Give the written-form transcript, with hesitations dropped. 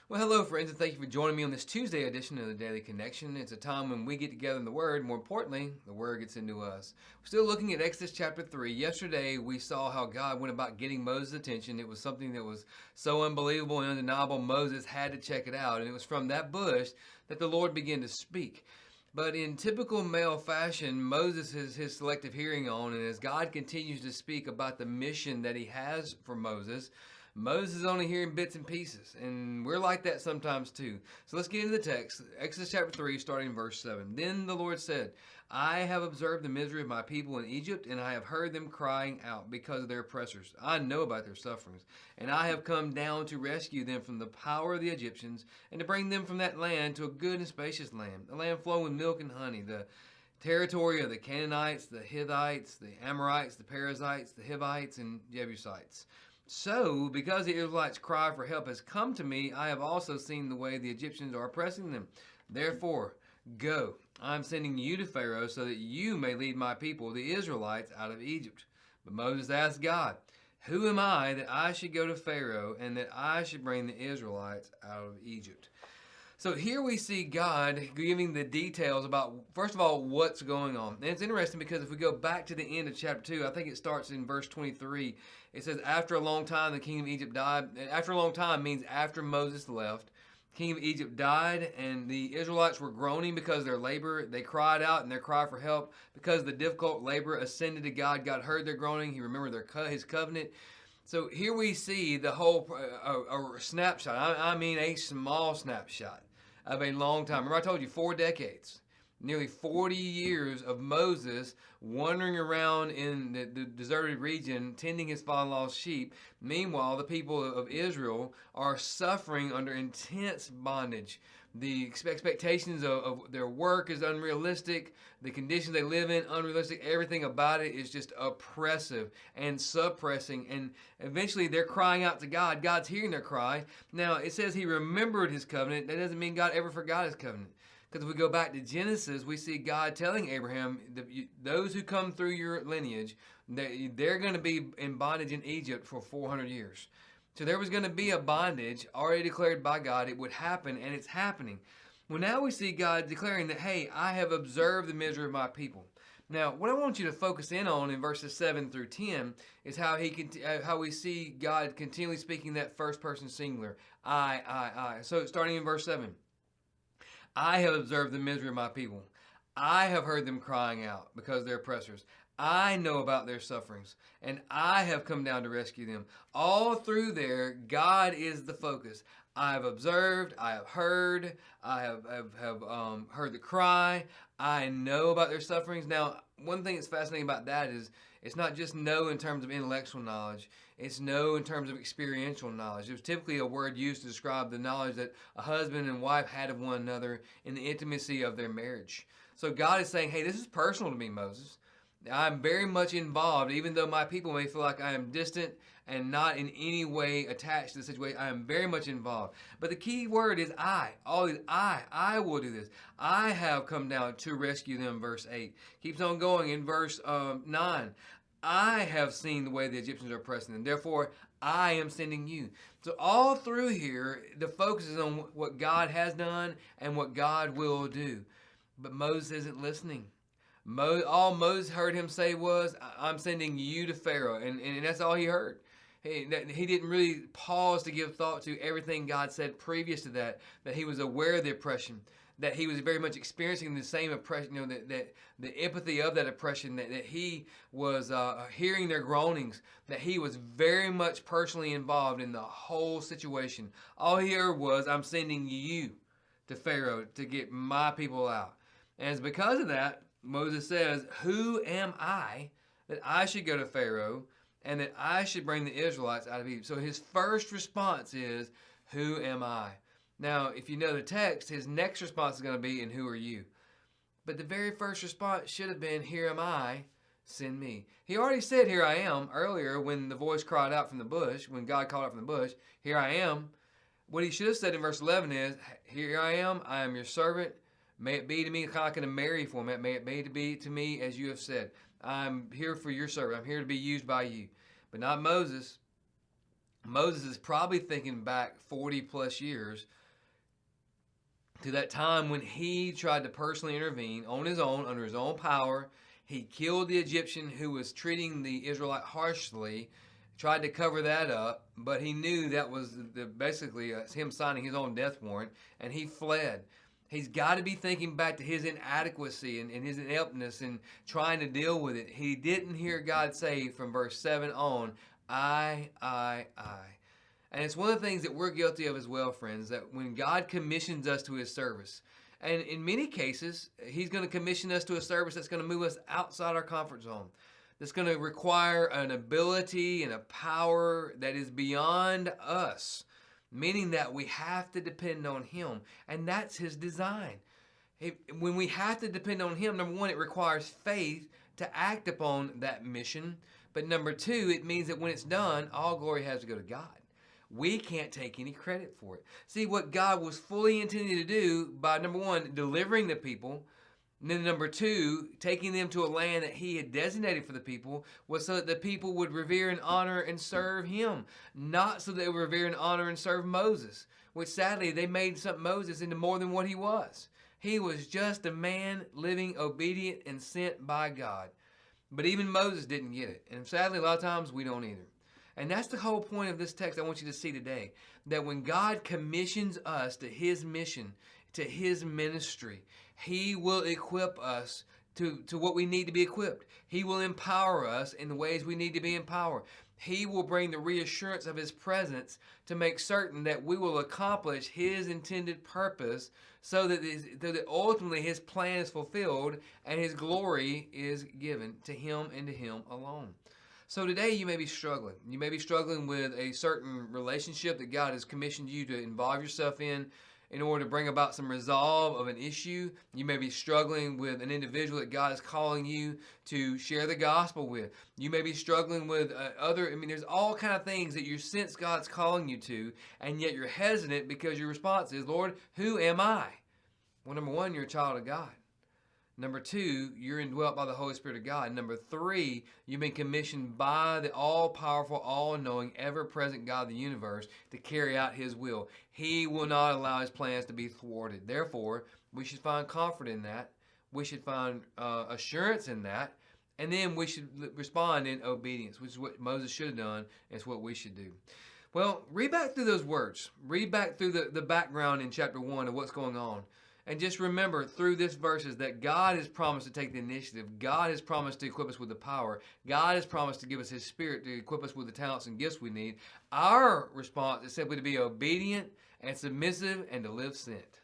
Well, hello, friends, and thank you for joining me on this Tuesday edition of the Daily Connection. It's a time when we get together in the Word. More importantly, the Word gets into us. We're still looking at Exodus chapter 3. Yesterday, we saw how God went about getting Moses' attention. It was something that was so unbelievable and undeniable, Moses had to check it out. And it was from that bush that the Lord began to speak. But in typical male fashion, Moses has his selective hearing on, and as God continues to speak about the mission that he has for Moses, Moses is only hearing bits and pieces, and we're like that sometimes too. So let's get into the text. Exodus chapter 3, starting in verse 7. Then the Lord said, I have observed the misery of my people in Egypt, and I have heard them crying out because of their oppressors. I know about their sufferings, and I have come down to rescue them from the power of the Egyptians, and to bring them from that land to a good and spacious land, a land flowing with milk and honey, the territory of the Canaanites, the Hittites, the Amorites, the Perizzites, the Hivites, and Jebusites. So, because the Israelites' cry for help has come to me, I have also seen the way the Egyptians are oppressing them. Therefore, go, I am sending you to Pharaoh so that you may lead my people, the Israelites, out of Egypt. But Moses asked God, who am I that I should go to Pharaoh and that I should bring the Israelites out of Egypt? So here we see God giving the details about, first of all, what's going on. And it's interesting because if we go back to the end of chapter 2, I think it starts in verse 23. It says, after a long time, the king of Egypt died. After a long time means after Moses left. The king of Egypt died, and the Israelites were groaning because of their labor. They cried out in their cry for help because the difficult labor ascended to God. God heard their groaning. He remembered his covenant. So here we see the whole a snapshot. I mean a small snapshot of a long time. Remember I told you 4 decades, nearly 40 years of Moses wandering around in the deserted region tending his father-in-law's sheep. Meanwhile, the people of Israel are suffering under intense bondage. The expectations of their work is unrealistic. The conditions they live in, unrealistic. Everything about it is just oppressive and suppressing. And eventually they're crying out to God. God's hearing their cry. Now, it says he remembered his covenant. That doesn't mean God ever forgot his covenant. Because if we go back to Genesis, we see God telling Abraham, those who come through your lineage, they're going to be in bondage in Egypt for 400 years. So there was going to be a bondage already declared by God. It would happen, and it's happening. Well, now we see God declaring that, hey, I have observed the misery of my people. Now, what I want you to focus in on in verses 7 through 10 is how we see God continually speaking that first person singular, I. So starting in verse 7, I have observed the misery of my people. I have heard them crying out because they're oppressors. I know about their sufferings, and I have come down to rescue them. All through there, God is the focus. I have observed, I have heard, I have heard the cry. I know about their sufferings. Now, one thing that's fascinating about that is it's not just know in terms of intellectual knowledge. It's know in terms of experiential knowledge. It was typically a word used to describe the knowledge that a husband and wife had of one another in the intimacy of their marriage. So God is saying, hey, this is personal to me, Moses. I'm very much involved, even though my people may feel like I am distant and not in any way attached to the situation. I am very much involved. But the key word is I. Always I will do this. I have come down to rescue them, verse 8. Keeps on going in verse 9. I have seen the way the Egyptians are oppressing them. Therefore, I am sending you. So all through here, the focus is on what God has done and what God will do. But Moses isn't listening. All Moses heard him say was, I'm sending you to Pharaoh. And that's all he heard. He didn't really pause to give thought to everything God said previous to that he was aware of the oppression, that he was very much experiencing the same oppression, that the empathy of that oppression, that he was hearing their groanings, that he was very much personally involved in the whole situation. All he heard was, I'm sending you to Pharaoh to get my people out. And it's because of that, Moses says, who am I that I should go to Pharaoh and that I should bring the Israelites out of Egypt? So his first response is, who am I? Now, if you know the text, his next response is going to be, and who are you? But the very first response should have been, here am I, send me. He already said, here I am, earlier when the voice cried out from the bush, when God called out from the bush, here I am. What he should have said in verse 11 is, here I am your servant. May it be to me, kind of like in a Mary format, may it be to me as you have said. I'm here for your servant. I'm here to be used by you. But not Moses. Moses is probably thinking back 40 plus years to that time when he tried to personally intervene on his own, under his own power. He killed the Egyptian who was treating the Israelite harshly, tried to cover that up, but he knew that was basically him signing his own death warrant, and he fled. He's got to be thinking back to his inadequacy and his ineptness and trying to deal with it. He didn't hear God say from verse 7 on, I. And it's one of the things that we're guilty of as well, friends, that when God commissions us to his service, and in many cases, he's going to commission us to a service that's going to move us outside our comfort zone, that's going to require an ability and a power that is beyond us, meaning that we have to depend on him, and that's his design. When we have to depend on him, number one, it requires faith to act upon that mission, but number two, it means that when it's done, all glory has to go to God. We can't take any credit for it. See, what God was fully intending to do by, number one, delivering the people, and then number two, taking them to a land that he had designated for the people, was so that the people would revere and honor and serve him, not so they would revere and honor and serve Moses, which sadly they made Moses into more than what he was. He was just a man living obedient and sent by God. But even Moses didn't get it. And sadly, a lot of times we don't either. And that's the whole point of this text I want you to see today, that when God commissions us to his mission, to his ministry, he will equip us to what we need to be equipped. He will empower us in the ways we need to be empowered. He will bring the reassurance of his presence to make certain that we will accomplish his intended purpose so that ultimately his plan is fulfilled and his glory is given to him and to him alone. So today you may be struggling. You may be struggling with a certain relationship that God has commissioned you to involve yourself in order to bring about some resolve of an issue. You may be struggling with an individual that God is calling you to share the gospel with. You may be struggling with there's all kind of things that you sense God's calling you to, and yet you're hesitant because your response is, Lord, who am I? Well, number one, you're a child of God. Number two, you're indwelt by the Holy Spirit of God. Number three, you've been commissioned by the all-powerful, all-knowing, ever-present God of the universe to carry out his will. He will not allow his plans to be thwarted. Therefore, we should find comfort in that. We should find assurance in that. And then we should respond in obedience, which is what Moses should have done. And it's what we should do. Well, read back through those words. Read back through the background in chapter 1 of what's going on. And just remember through this verses that God has promised to take the initiative. God has promised to equip us with the power. God has promised to give us his spirit to equip us with the talents and gifts we need. Our response is simply to be obedient and submissive and to live sent.